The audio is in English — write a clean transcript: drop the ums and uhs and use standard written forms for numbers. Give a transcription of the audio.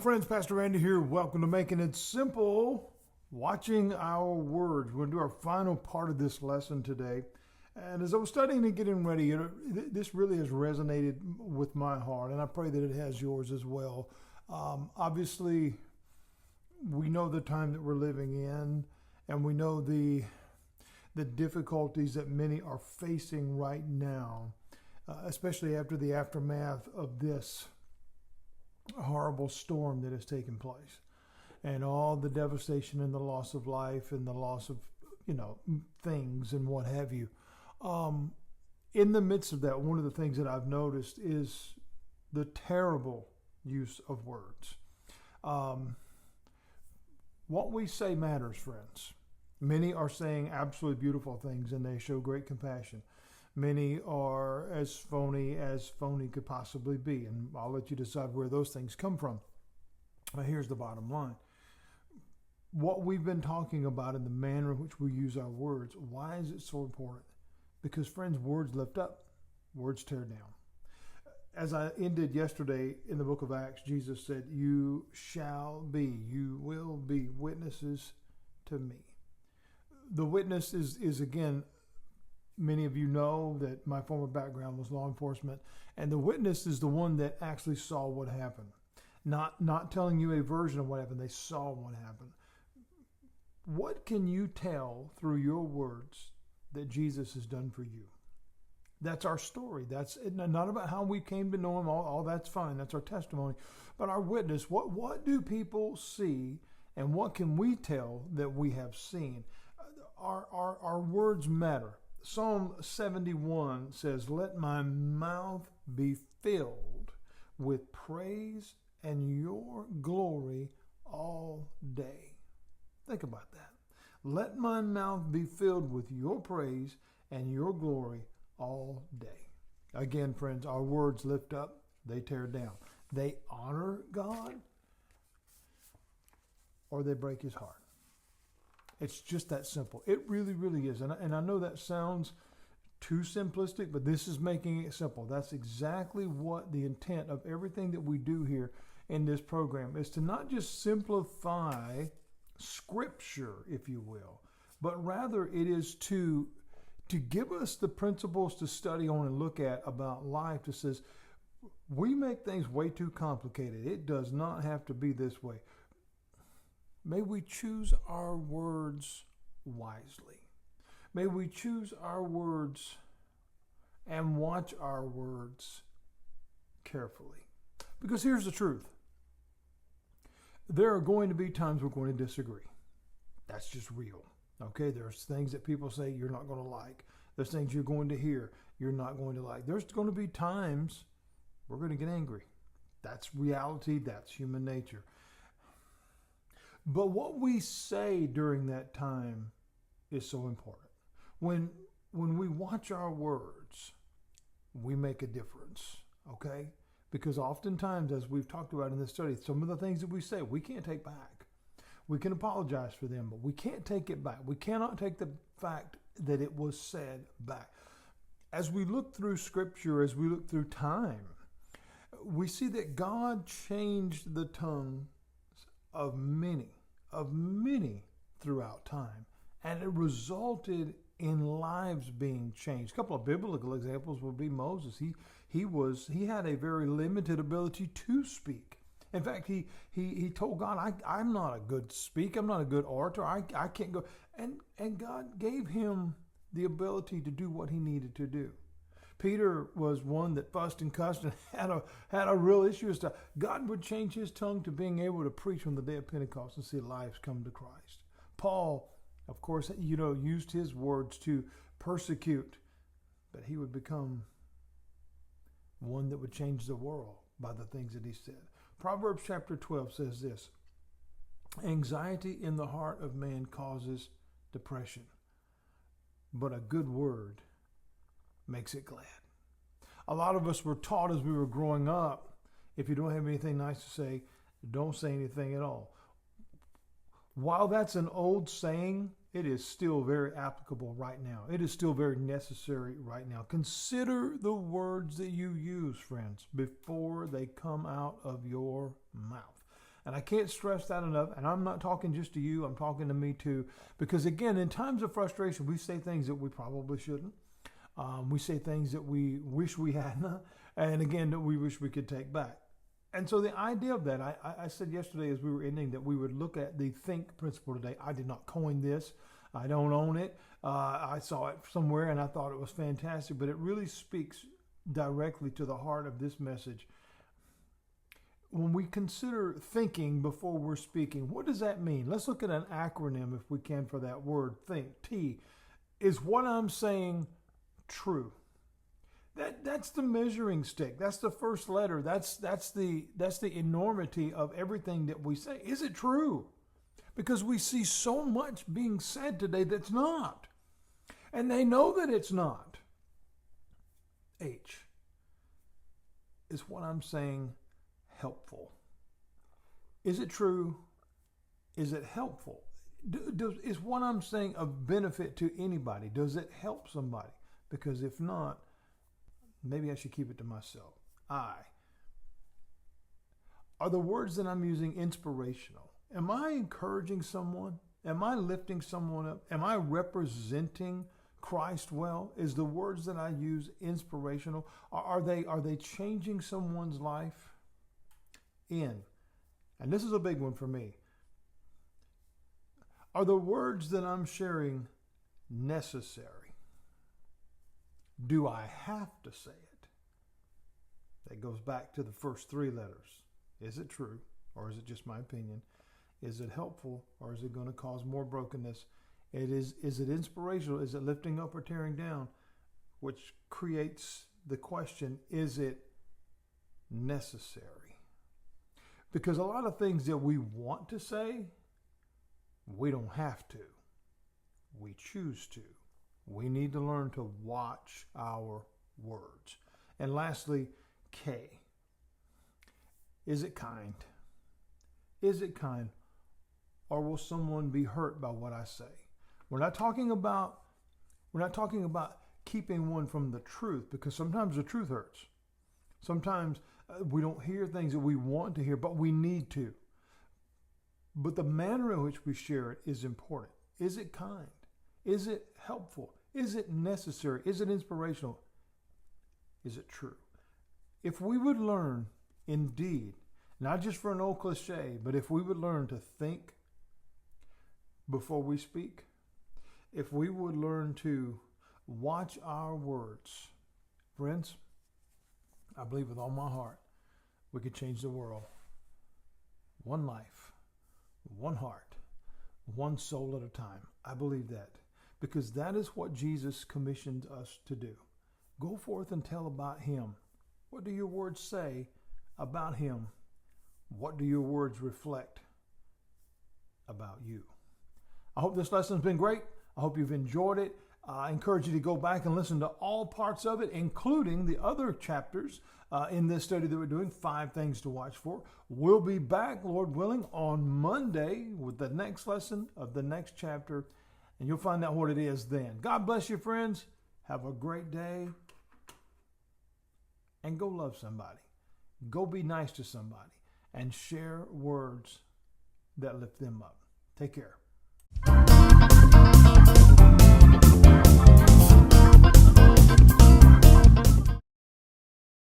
friends, Pastor Randy here. Welcome to Making It Simple, watching our words. We're going to do our final part of this lesson today. And as I was studying and getting ready, this really has resonated with my heart, and I pray that it has yours as well. Obviously, we know the time that we're living in, and we know the difficulties that many are facing right now, especially after the aftermath of this horrible storm that has taken place, and all the devastation and the loss of life and the loss of things and what have you. In the midst of that, one of the things that I've noticed is the terrible use of words. What we say matters, friends. Many are saying absolutely beautiful things, and they show great compassion. Many are as phony could possibly be, and I'll let you decide where those things come from. But here's the bottom line. What we've been talking about in the manner in which we use our words, why is it so important? Because, friends, words lift up, words tear down. As I ended yesterday in the book of Acts, Jesus said, you will be witnesses to me. The witness is again, many of you know that my former background was law enforcement, and the witness is the one that actually saw what happened. Not telling you a version of what happened, they saw what happened. What can you tell through your words that Jesus has done for you? That's our story. That's not about how we came to know him. All that's fine. That's our testimony. But our witness, what do people see, and what can we tell that we have seen? Our words matter. Psalm 71 says, let my mouth be filled with praise and your glory all day. Think about that. Let my mouth be filled with your praise and your glory all day. Again, friends, our words lift up, they tear down. They honor God, or they break his heart. It's just that simple. It really, really is. And I know that sounds too simplistic, but this is making it simple. That's exactly what the intent of everything that we do here in this program is, to not just simplify Scripture, if you will, but rather it is to give us the principles to study on and look at about life that says we make things way too complicated. It does not have to be this way. May we choose our words wisely. May we choose our words and watch our words carefully. Because here's the truth. There are going to be times we're going to disagree. That's just real. Okay? There's things that people say you're not going to like. There's things you're going to hear you're not going to like. There's going to be times we're going to get angry. That's reality. That's human nature. But what we say during that time is so important. When we watch our words, we make a difference, okay? Because oftentimes, as we've talked about in this study, some of the things that we say, we can't take back. We can apologize for them, but we can't take it back. We cannot take the fact that it was said back. As we look through Scripture, as we look through time, we see that God changed the tongue of many throughout time, and it resulted in lives being changed. A couple of biblical examples would be Moses. He had a very limited ability to speak. In fact, he told God, I'm not a good speaker. I'm not a good orator. I can't go. And God gave him the ability to do what he needed to do. Peter was one that fussed and cussed and had a real issue as to God would change his tongue to being able to preach on the day of Pentecost and see lives come to Christ. Paul, of course, used his words to persecute, but he would become one that would change the world by the things that he said. Proverbs chapter 12 says this: anxiety in the heart of man causes depression, but a good word makes it glad. A lot of us were taught as we were growing up, if you don't have anything nice to say, don't say anything at all. While that's an old saying, it is still very applicable right now. It is still very necessary right now. Consider the words that you use, friends, before they come out of your mouth. And I can't stress that enough. And I'm not talking just to you. I'm talking to me too. Because again, in times of frustration, we say things that we probably shouldn't. We say things that we wish we hadn't. And again, that we wish we could take back. And so the idea of that, I said yesterday as we were ending that we would look at the think principle today. I did not coin this. I don't own it. I saw it somewhere and I thought it was fantastic. But it really speaks directly to the heart of this message. When we consider thinking before we're speaking, what does that mean? Let's look at an acronym if we can for that word, think. T. Is what I'm saying true? That's the measuring stick. That's the first letter. That's the enormity of everything that we say. Is it true? Because we see so much being said today that's not. And they know that it's not. H. Is what I'm saying helpful? Is it true? Is it helpful? Is what I'm saying of benefit to anybody? Does it help somebody? Because if not, maybe I should keep it to myself. Are the words that I'm using inspirational? Am I encouraging someone? Am I lifting someone up? Am I representing Christ well? Is the words that I use inspirational? Are they changing someone's life? And this is a big one for me. Are the words that I'm sharing necessary? Do I have to say it? That goes back to the first three letters. Is it true, or is it just my opinion? Is it helpful, or is it going to cause more brokenness? Is it inspirational? Is it lifting up or tearing down? Which creates the question, is it necessary? Because a lot of things that we want to say, we don't have to. We choose to. We need to learn to watch our words. And lastly, K. Is it kind? Is it kind? Or will someone be hurt by what I say? We're not talking about keeping one from the truth, because sometimes the truth hurts. Sometimes we don't hear things that we want to hear, but we need to. But the manner in which we share it is important. Is it kind? Is it helpful? Is it necessary? Is it inspirational? Is it true? If we would learn, indeed, not just for an old cliche, but if we would learn to think before we speak, if we would learn to watch our words, friends, I believe with all my heart, we could change the world. One life, one heart, one soul at a time. I believe that because that is what Jesus commissioned us to do. Go forth and tell about him. What do your words say about him? What do your words reflect about you? I hope this lesson's been great. I hope you've enjoyed it. I encourage you to go back and listen to all parts of it, including the other chapters in this study that we're doing, 5 Things to Watch For. We'll be back, Lord willing, on Monday with the next lesson of the next chapter, and you'll find out what it is then. God bless you, friends. Have a great day, and go love somebody. Go be nice to somebody, and share words that lift them up. Take care.